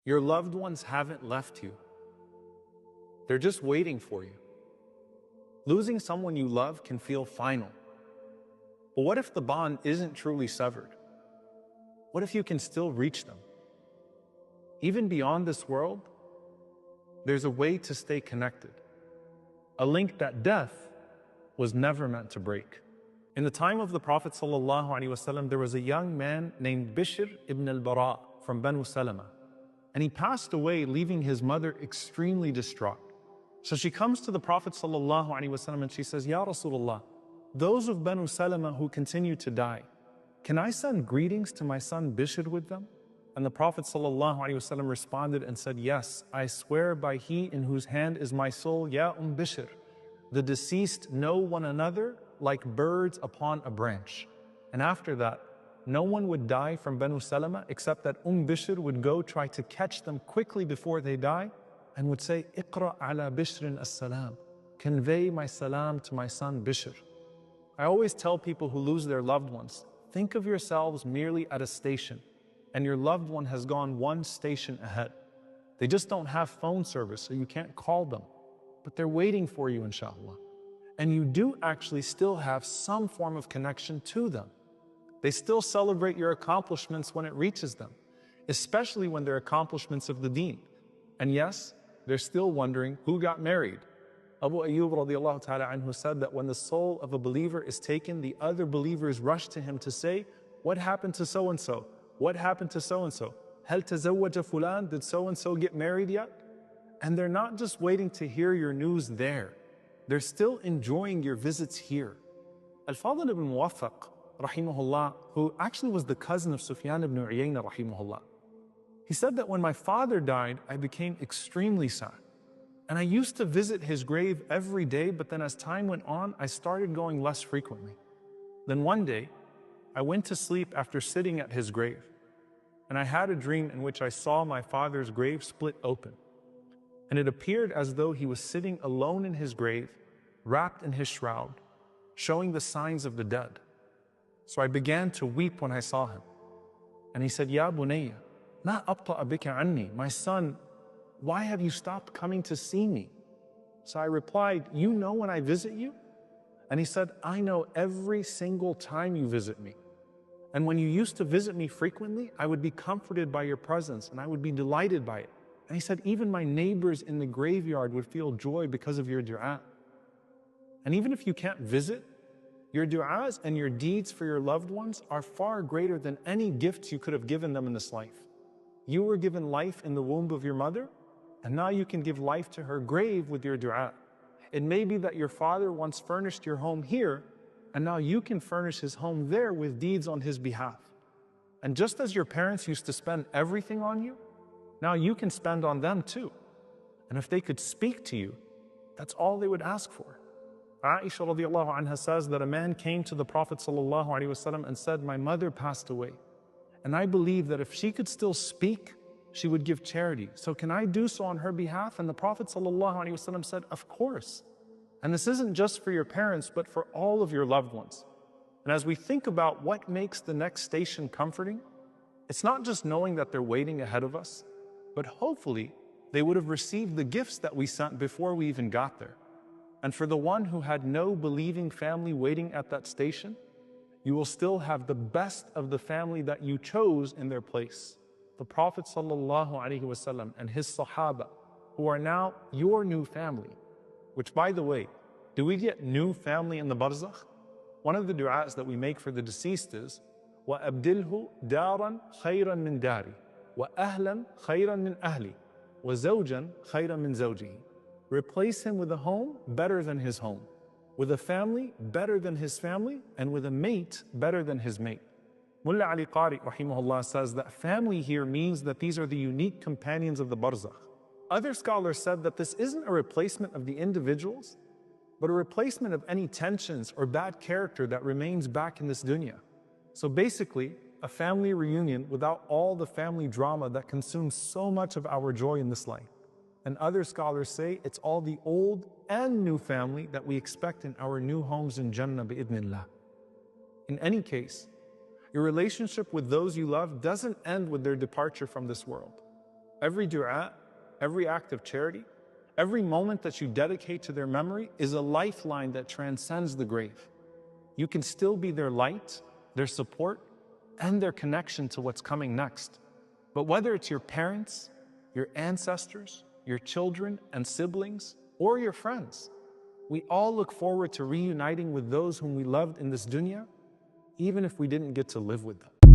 Your loved ones haven't left you. They're just waiting for you. Losing someone you love can feel final. But what if the bond isn't truly severed? What if you can still reach them? Even beyond this world, there's a way to stay connected. A link that death was never meant to break. In the time of the Prophet ﷺ, there was a young man named Bishr ibn al-Bara from Banu Salama. And he passed away, leaving his mother extremely distraught. So she comes to the Prophet ﷺ and she says, Ya Rasulullah, those of Banu Salama who continue to die, can I send greetings to my son Bishr with them? And the Prophet ﷺ responded and said, yes, I swear by he in whose hand is my soul, Ya Bishr. The deceased know one another like birds upon a branch. And after that, no one would die from Banu Salama except that Bishr would go try to catch them quickly before they die and would say, Iqra ala Bishrin as-salam. Convey my salam to my son Bishr. I always tell people who lose their loved ones, think of yourselves merely at a station and your loved one has gone one station ahead. They just don't have phone service, so you can't call them, but they're waiting for you, inshallah. And you do actually still have some form of connection to them. They still celebrate your accomplishments when it reaches them, especially when they're accomplishments of the deen. And yes, they're still wondering who got married. Abu Ayyub radiallahu ta'ala anhu said that when the soul of a believer is taken, the other believers rush to him to say, what happened to so-and-so? What happened to so-and-so? Hal tazawwaja fulan? Did so-and-so get married yet? And they're not just waiting to hear your news there. They're still enjoying your visits here. Al-Fadl ibn Muwaffaq, rahimahullah, who actually was the cousin of Sufyan ibn Uyayna, rahimahullah, he said that when my father died, I became extremely sad. And I used to visit his grave every day, but then as time went on, I started going less frequently. Then one day, I went to sleep after sitting at his grave. And I had a dream in which I saw my father's grave split open. And it appeared as though he was sitting alone in his grave, wrapped in his shroud, showing the signs of the dead. So I began to weep when I saw him. And he said, Ya bunayya, ma abta'a bika anni, my son, why have you stopped coming to see me? So I replied, you know when I visit you? And he said, I know every single time you visit me. And when you used to visit me frequently, I would be comforted by your presence and I would be delighted by it. And he said, even my neighbors in the graveyard would feel joy because of your dua. And even if you can't visit, your du'as and your deeds for your loved ones are far greater than any gifts you could have given them in this life. You were given life in the womb of your mother, and now you can give life to her grave with your dua. It may be that your father once furnished your home here, and now you can furnish his home there with deeds on his behalf. And just as your parents used to spend everything on you, now you can spend on them too. And if they could speak to you, that's all they would ask for. Aisha radiallahu anha says that a man came to the Prophet sallallahu alaihi wasallam and said, my mother passed away. And I believe that if she could still speak, she would give charity. So can I do so on her behalf? And the Prophet ﷺ said, of course. And this isn't just for your parents, but for all of your loved ones. And as we think about what makes the next station comforting, it's not just knowing that they're waiting ahead of us, but hopefully they would have received the gifts that we sent before we even got there. And for the one who had no believing family waiting at that station, you will still have the best of the family that you chose in their place. The Prophet ﷺ and his Sahaba, who are now your new family. Which, by the way, do we get new family in the barzakh? One of the du'as that we make for the deceased is, وَأَبْدِلْهُ دَارًا خَيْرًا مِنْ دَارِي وَأَهْلًا خَيْرًا مِنْ أَهْلِي وَزَوْجًا خَيْرًا مِنْ زَوْجِهِ. Replace him with a home better than his home, with a family better than his family, and with a mate better than his mate. Mullah Ali Qari rahimahullah says that family here means that these are the unique companions of the barzakh. Other scholars said that this isn't a replacement of the individuals, but a replacement of any tensions or bad character that remains back in this dunya. So basically, a family reunion without all the family drama that consumes so much of our joy in this life. And other scholars say it's all the old and new family that we expect in our new homes in Jannah bi'idhnillah. In any case, your relationship with those you love doesn't end with their departure from this world. Every dua, every act of charity, every moment that you dedicate to their memory is a lifeline that transcends the grave. You can still be their light, their support, and their connection to what's coming next. But whether it's your parents, your ancestors, your children and siblings, or your friends, we all look forward to reuniting with those whom we loved in this dunya, even if we didn't get to live with them.